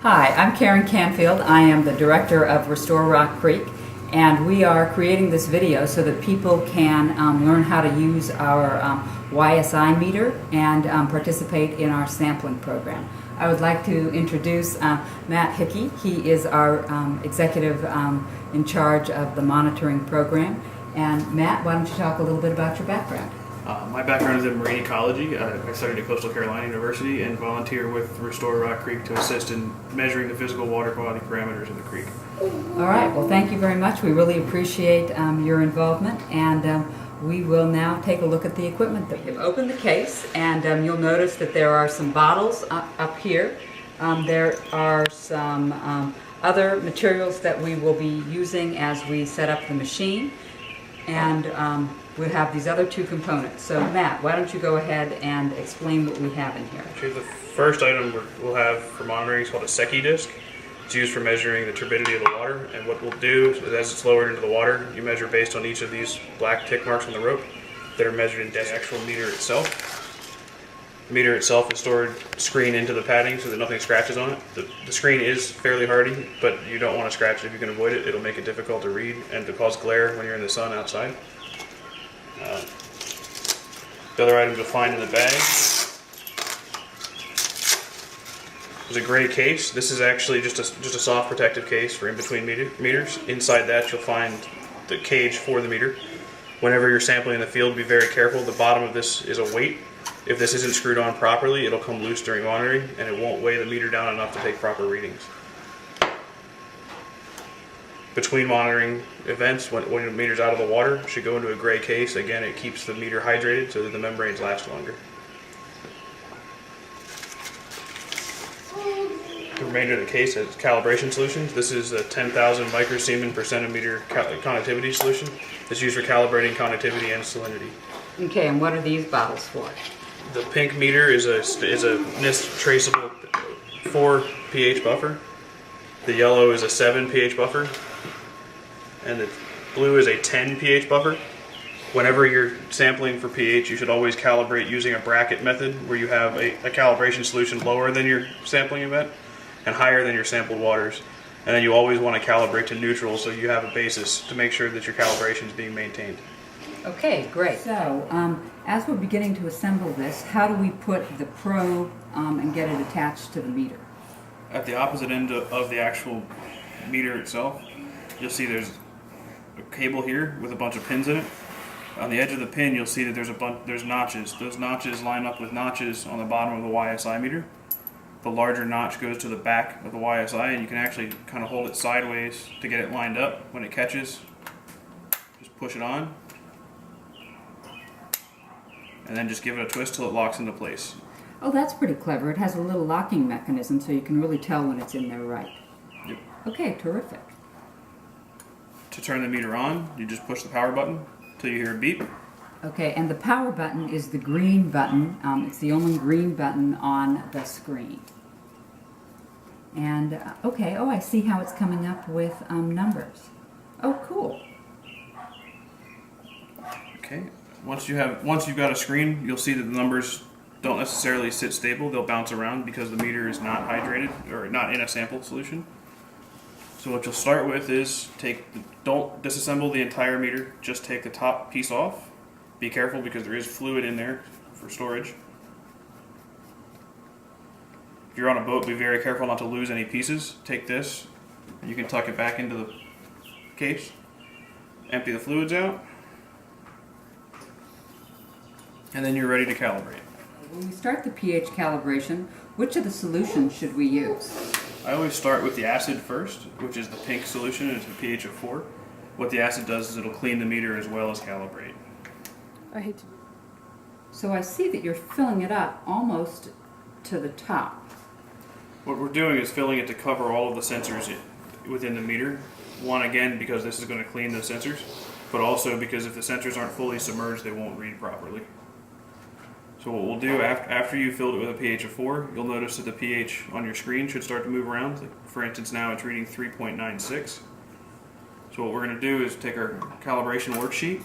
Hi, I'm Karen Canfield. I am the director of Restore Rock Creek, and we are creating this video so that people can learn how to use our YSI meter and participate in our sampling program. I would like to introduce Matt Hickey. He is our executive in charge of the monitoring program. And Matt, why don't you talk a little bit about your background? My background is in marine ecology. I studied at Coastal Carolina University and volunteer with Restore Rock Creek to assist in measuring the physical water quality parameters of the creek. All right, well, thank you very much. We really appreciate your involvement, and we will now take a look at the equipment that we've opened the case, and you'll notice that there are some bottles up here. There are some other materials that we will be using as we set up the machine, and we'll have these other two components. So Matt, why don't you go ahead and explain what we have in here. Okay, the first item we'll have for monitoring is called a Secchi disc. It's used for measuring the turbidity of the water, and what we'll do is as it's lowered into the water, you measure based on each of these black tick marks on the rope that are measured in the actual meter itself. The meter itself is stored screen into the padding so that nothing scratches on it. The screen is fairly hardy, but you don't want to scratch it if you can avoid it. It'll make it difficult to read and to cause glare when you're in the sun outside. The other items you'll find in the bag is a gray case. This is actually just a soft protective case for in between meters. Inside that you'll find the cage for the meter. Whenever you're sampling in the field, be very careful. The bottom of this is a weight. If this isn't screwed on properly, it'll come loose during monitoring and it won't weigh the meter down enough to take proper readings. Between monitoring events, when the meter's out of the water, it should go into a gray case. Again, it keeps the meter hydrated so that the membranes last longer. The remainder of the case has calibration solutions. This is a 10,000 microsiemens per centimeter conductivity solution that's used for calibrating conductivity and salinity. Okay, and what are these bottles for? The pink meter is a NIST traceable 4 pH buffer. The yellow is a 7 pH buffer. And the blue is a 10 pH buffer. Whenever you're sampling for pH, you should always calibrate using a bracket method where you have a calibration solution lower than your sampling event and higher than your sampled waters. And then you always want to calibrate to neutral so you have a basis to make sure that your calibration is being maintained. Okay, great. So, as we're beginning to assemble this, how do we put the probe and get it attached to the meter? At the opposite end of the actual meter itself, you'll see there's a cable here with a bunch of pins in it. On the edge of the pin, you'll see that there's notches. Those notches line up with notches on the bottom of the YSI meter. The larger notch goes to the back of the YSI, and you can actually kind of hold it sideways to get it lined up. When it catches, just push it on, and then just give it a twist till it locks into place. Oh, that's pretty clever. It has a little locking mechanism so you can really tell when it's in there right. Yep. Okay, terrific. To turn the meter on, you just push the power button till you hear a beep. Okay, and the power button is the green button. It's the only green button on the screen. And, okay, oh, I see how it's coming up with numbers. Oh, cool. Okay, once you've got a screen, you'll see that the numbers don't necessarily sit stable. They'll bounce around because the meter is not hydrated or not in a sample solution. So what you'll start with is don't disassemble the entire meter, just take the top piece off. Be careful because there is fluid in there for storage. If you're on a boat, be very careful not to lose any pieces. Take this, and you can tuck it back into the case. Empty the fluids out, and then you're ready to calibrate. When we start the pH calibration, which of the solutions should we use? I always start with the acid first, which is the pink solution. It's a pH of 4. What the acid does is it'll clean the meter as well as calibrate. I hate to. So I see that you're filling it up almost to the top. What we're doing is filling it to cover all of the sensors within the meter. One, again, because this is going to clean those sensors, but also because if the sensors aren't fully submerged, they won't read properly. So what we'll do after you filled it with a pH of 4, you'll notice that the pH on your screen should start to move around. Like for instance, now it's reading 3.96. So what we're going to do is take our calibration worksheet,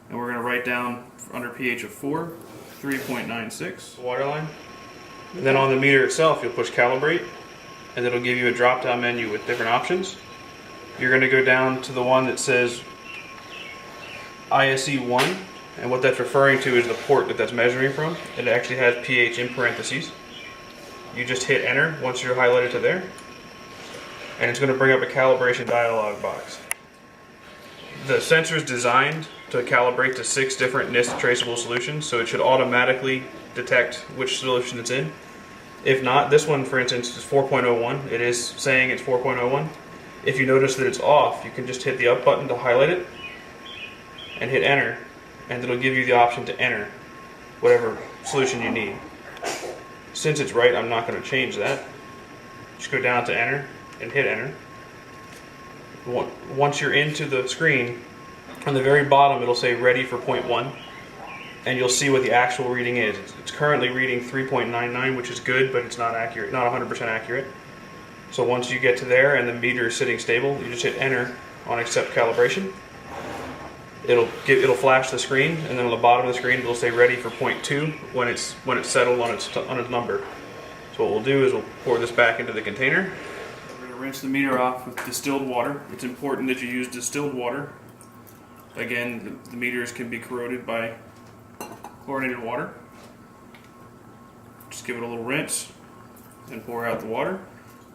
and we're going to write down under pH of 4, 3.96 water line. And then on the meter itself, you'll push calibrate, and it'll give you a drop-down menu with different options. You're going to go down to the one that says ISE 1, and what that's referring to is the port that that's measuring from. It actually has pH in parentheses. You just hit enter once you're highlighted to there, and it's going to bring up a calibration dialog box. The sensor is designed to calibrate to 6 different NIST traceable solutions, so it should automatically detect which solution it's in. If not, this one, for instance, is 4.01. It is saying it's 4.01. If you notice that it's off, you can just hit the up button to highlight it and hit enter, and it'll give you the option to enter whatever solution you need. Since it's right, I'm not going to change that. Just go down to enter and hit enter. Once you're into the screen, on the very bottom it'll say ready for point 1, and you'll see what the actual reading is. It's currently reading 3.99, which is good, but it's not accurate, not 100% accurate. So once you get to there and the meter is sitting stable, you just hit enter on accept calibration. It'll flash the screen, and then on the bottom of the screen it'll say ready for point 2 when it's settled on its number. So what we'll do is we'll pour this back into the container. We're going to rinse the meter off with distilled water. It's important that you use distilled water. Again, the meters can be corroded by chlorinated water. Just give it a little rinse and pour out the water.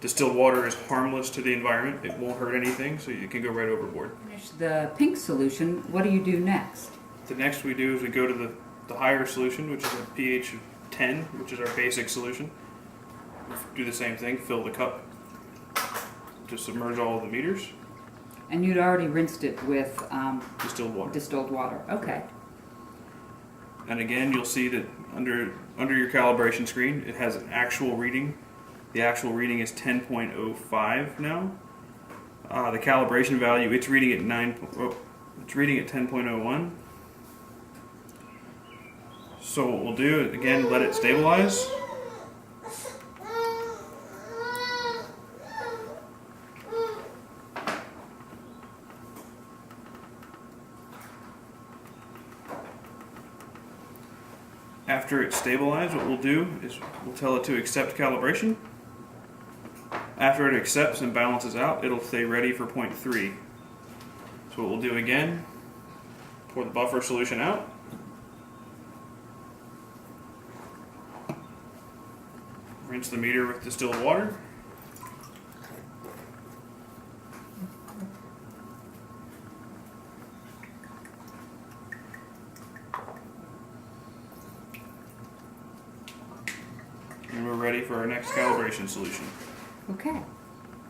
Distilled water is harmless to the environment. It won't hurt anything, so you can go right overboard. Finish the pink solution. What do you do next? The next we do is we go to the higher solution, which is a pH of 10, which is our basic solution. Do the same thing, fill the cup to submerge all of the meters. And you'd already rinsed it with Distilled water. Distilled water. Okay. And again, you'll see that under your calibration screen, it has an actual reading. The actual reading is 10.05 now. The calibration value, it's reading at 10.01. So what we'll do, again, let it stabilize. After it's stabilized, what we'll do is we'll tell it to accept calibration. After it accepts and balances out, it'll stay ready for point 3. So what we'll do again, pour the buffer solution out. Rinse the meter with distilled water. And we're ready for our next calibration solution. Okay.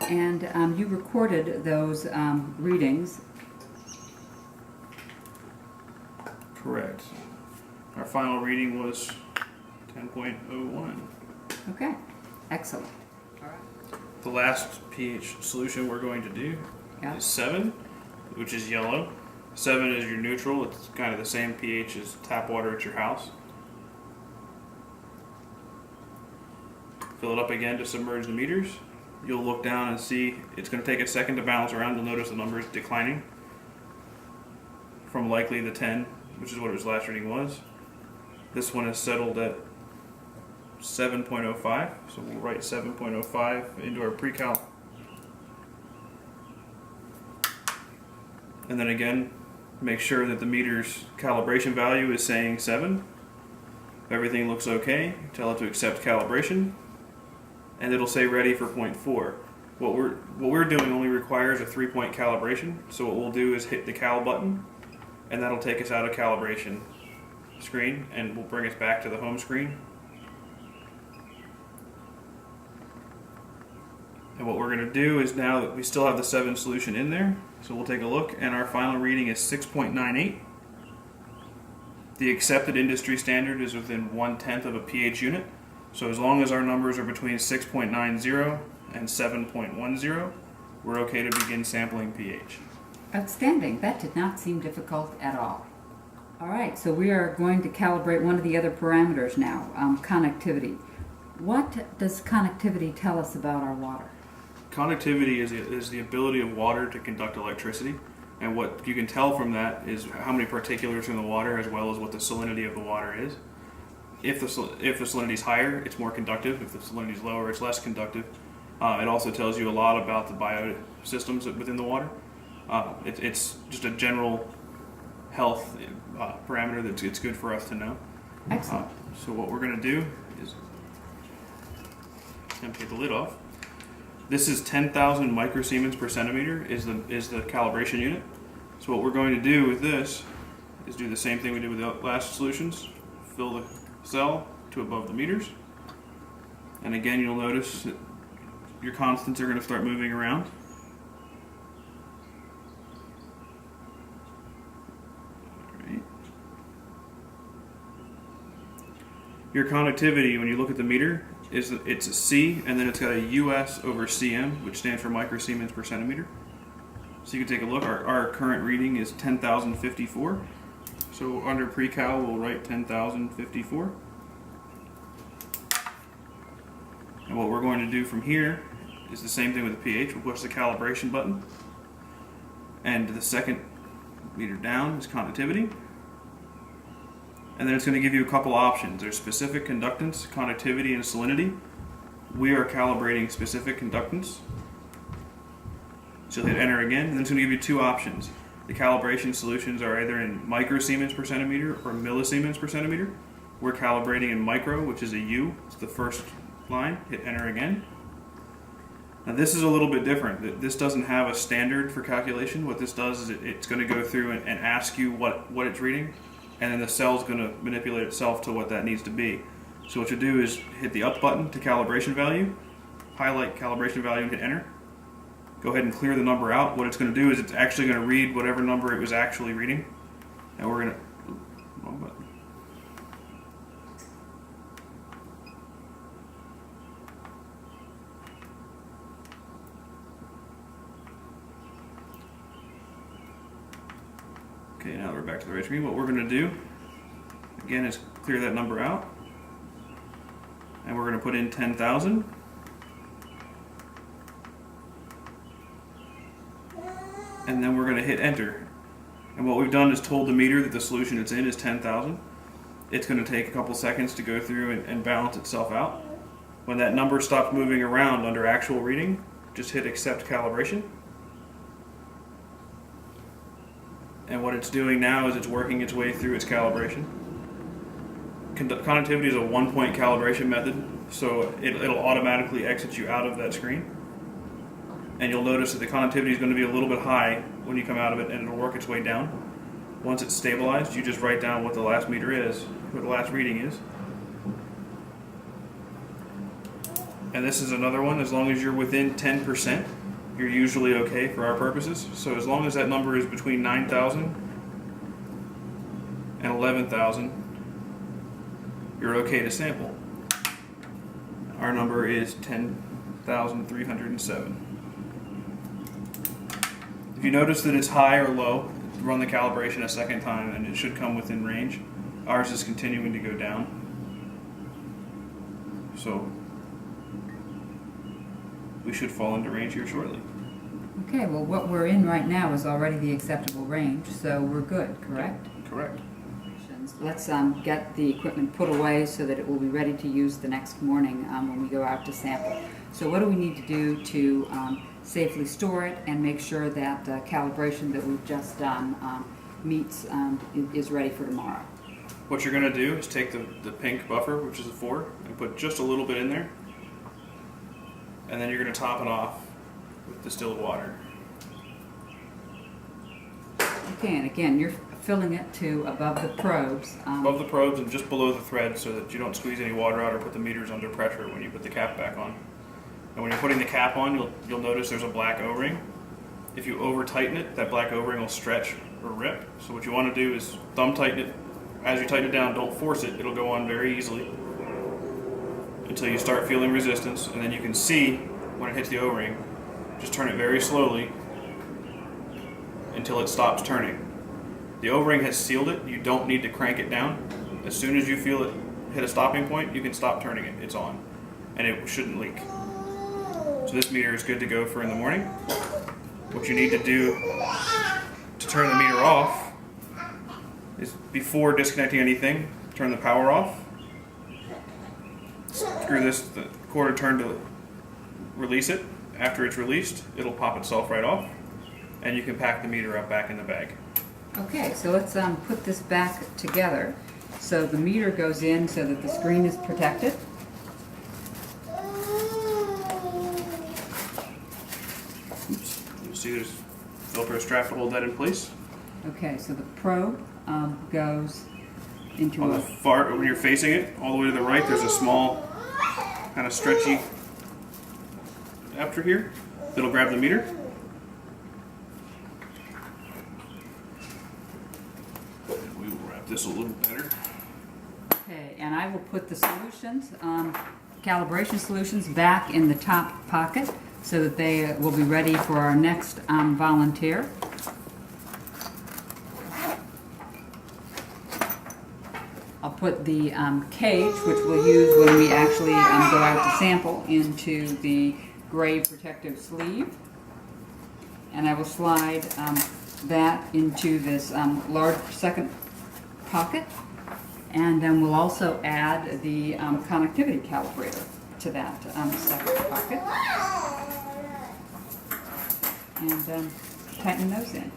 And you recorded those readings. Correct. Our final reading was 10.01. Okay. Excellent. All right. The last pH solution we're going to do is 7, which is yellow. 7 is your neutral. It's kind of the same pH as tap water at your house. Fill it up again to submerge the meters. You'll look down and see it's going to take a second to bounce around. You'll notice the number is declining from likely the 10, which is what its last reading was. This one is settled at 7.05, so we'll write 7.05 into our pre-cal. And then again, make sure that the meter's calibration value is saying 7. If everything looks okay, tell it to accept calibration, and it'll say ready for point 4. What we're doing only requires a 3-point calibration, so what we'll do is hit the cal button, and that'll take us out of calibration screen and will bring us back to the home screen. And what we're going to do is, now that we still have the 7 solution in there, so we'll take a look, and our final reading is 6.98. The accepted industry standard is within 1/10 of a pH unit, so as long as our numbers are between 6.90 and 7.10, we're okay to begin sampling pH. Outstanding. That did not seem difficult at all. All right, so we are going to calibrate one of the other parameters now, connectivity. What does connectivity tell us about our water? Conductivity is the ability of water to conduct electricity, and what you can tell from that is how many particulars are in the water, as well as what the salinity of the water is. If the salinity is higher, it's more conductive. If the salinity is lower, it's less conductive. It also tells you a lot about the biosystems within the water. It's just a general health parameter that it's good for us to know. Excellent. So what we're going to do is empty the lid off. This is 10,000 microsiemens per centimeter is the calibration unit. So what we're going to do with this is do the same thing we did with the last solutions. Fill the cell to above the meters. And again, you'll notice that your constants are going to start moving around. Alright. Your conductivity, when you look at the meter, it's a C, and then it's got a US over cm, which stands for microsiemens per centimeter. So you can take a look. Our current reading is 10,054. So under pre-cal, we'll write 10,054. And what we're going to do from here is the same thing with the pH. We'll push the calibration button. And the second meter down is conductivity. And then it's going to give you a couple options. There's specific conductance, conductivity, and salinity. We are calibrating specific conductance. So hit enter again, and then it's going to give you two options. The calibration solutions are either in microsiemens per centimeter or millisiemens per centimeter. We're calibrating in micro, which is a U. It's the first line. Hit enter again. Now this is a little bit different. This doesn't have a standard for calculation. What this does is it's going to go through and ask you what it's reading, and then the cell's going to manipulate itself to what that needs to be. So what you do is hit the up button to calibration value, highlight calibration value and hit enter. Go ahead and clear the number out. What it's going to do is it's actually going to read whatever number it was actually reading. And we're going to... wrong button. Okay, now we're back to the right screen. What we're going to do, again, is clear that number out. And we're going to put in 10,000. And then we're going to hit enter. And what we've done is told the meter that the solution it's in is 10,000. It's going to take a couple seconds to go through and balance itself out. When that number stops moving around under actual reading, just hit accept calibration. And what it's doing now is it's working its way through its calibration. Conductivity is a 1-point calibration method, so it'll automatically exit you out of that screen. And you'll notice that the conductivity is going to be a little bit high when you come out of it, and it'll work its way down. Once it's stabilized, you just write down what the last meter is, what the last reading is. And this is another one. As long as you're within 10%, you're usually okay for our purposes. So as long as that number is between 9,000 and 11,000, you're okay to sample. Our number is 10,307. If you notice that it's high or low, run the calibration a second time and it should come within range. Ours is continuing to go down. So we should fall into range here shortly. Okay, well what we're in right now is already the acceptable range, so we're good, correct? Correct. Let's get the equipment put away so that it will be ready to use the next morning when we go out to sample. So what do we need to do to safely store it and make sure that calibration that we've just done is ready for tomorrow? What you're going to do is take the pink buffer, which is a 4, and put just a little bit in there. And then you're going to top it off with distilled water. Okay, and again, you're filling it to above the probes. Above the probes and just below the thread so that you don't squeeze any water out or put the meters under pressure when you put the cap back on. And when you're putting the cap on, you'll notice there's a black O-ring. If you over tighten it, that black O-ring will stretch or rip. So what you want to do is thumb tighten it. As you tighten it down, don't force it. It'll go on very easily until you start feeling resistance, and then you can see when it hits the O-ring. Just turn it very slowly until it stops turning. The O-ring has sealed it. You don't need to crank it down. As soon as you feel it hit a stopping point, you can stop turning it. It's on, and it shouldn't leak. So this meter is good to go for in the morning. What you need to do to turn the meter off is, before disconnecting anything, turn the power off. Screw the quarter turn to release it. After it's released, it'll pop itself right off, and you can pack the meter up back in the bag. Okay, so let's put this back together. So the meter goes in so that the screen is protected. Oops. You'll see there's Velcro strap to hold that in place. Okay, so the probe goes into On the far, when you're facing it, all the way to the right, there's a small, kind of stretchy adapter here that'll grab the meter. And we will wrap this a little better. Okay, and I will put the solutions, calibration solutions, back in the top pocket so that they will be ready for our next volunteer. I'll put the cage, which we'll use when we actually go out to sample, into the gray protective sleeve. And I will slide that into this large second pocket. And then we'll also add the connectivity calibrator to that second pocket. And tighten those in.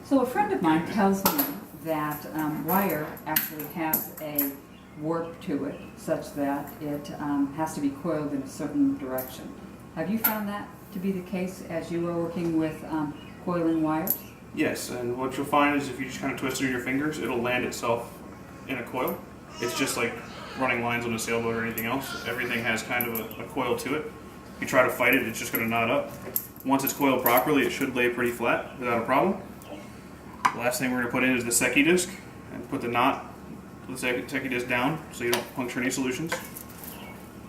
So a friend of mine tells me that wire actually has a warp to it such that it has to be coiled in a certain direction. Have you found that to be the case as you are working with coiling wires? Yes, and what you'll find is if you just kind of twist it in your fingers, it'll land itself in a coil. It's just like running lines on a sailboat or anything else. Everything has kind of a coil to it. If you try to fight it, it's just going to knot up. Once it's coiled properly, it should lay pretty flat without a problem. The last thing we're going to put in is the Secchi disc and put the knot of the Secchi disc down so you don't puncture any solutions.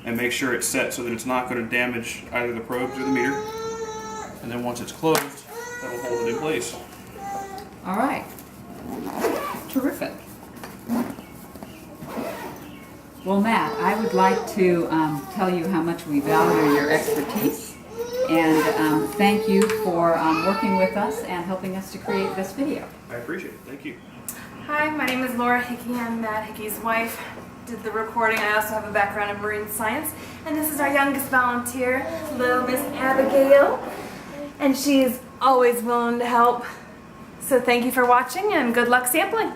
And make sure it's set so that it's not going to damage either the probes or the meter. And then once it's closed, that'll hold it in place. All right. Terrific. Well, Matt, I would like to tell you how much we value your expertise. And thank you for working with us and helping us to create this video. I appreciate it. Thank you. Hi, my name is Laura Hickey. I'm Matt Hickey's wife. Did the recording. I also have a background in marine science. And this is our youngest volunteer, little Miss Abigail. And she's always willing to help. So thank you for watching and good luck sampling.